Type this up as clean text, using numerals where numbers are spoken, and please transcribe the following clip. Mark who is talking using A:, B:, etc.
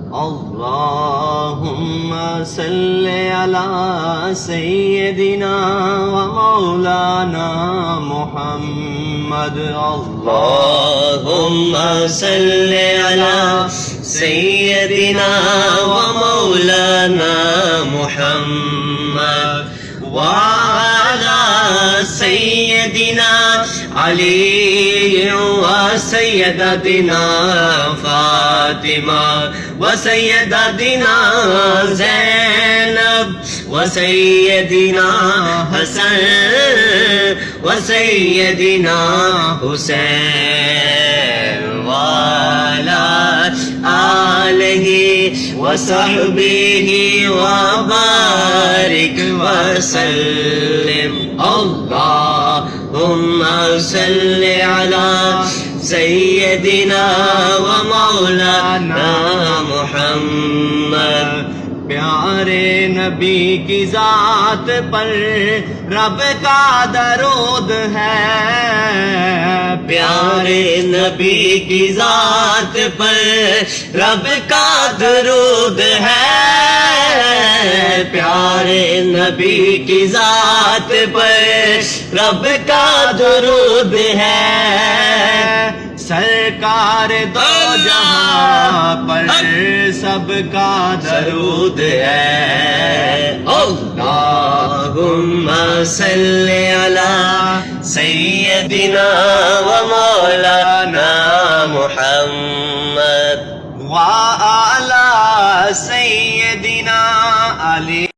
A: اللهم صل على سيدنا ومولانا محمد.
B: اللهم صل على سيدنا ومولانا محمد وعلى سيدنا علي وسيدتنا فاطمة وسيدتنا زينب وسيدنا حسن وسيدنا حسين وعلى آله وصحبه وبارك وسلم. اللهم صل على سيدنا ومولانا محمد.
A: پیارے نبی کی ذات پر رب کا درود ہے.
B: پیارے نبی کی ذات پر رب کا درود ہے. پیارے نبی کی ذات پر رب کا درود ہے.
A: سرکار دو جہاں پر سب کا درود ہے.
B: اللهم صل على سيدنا ومولانا محمد
A: وعلى سيدنا علی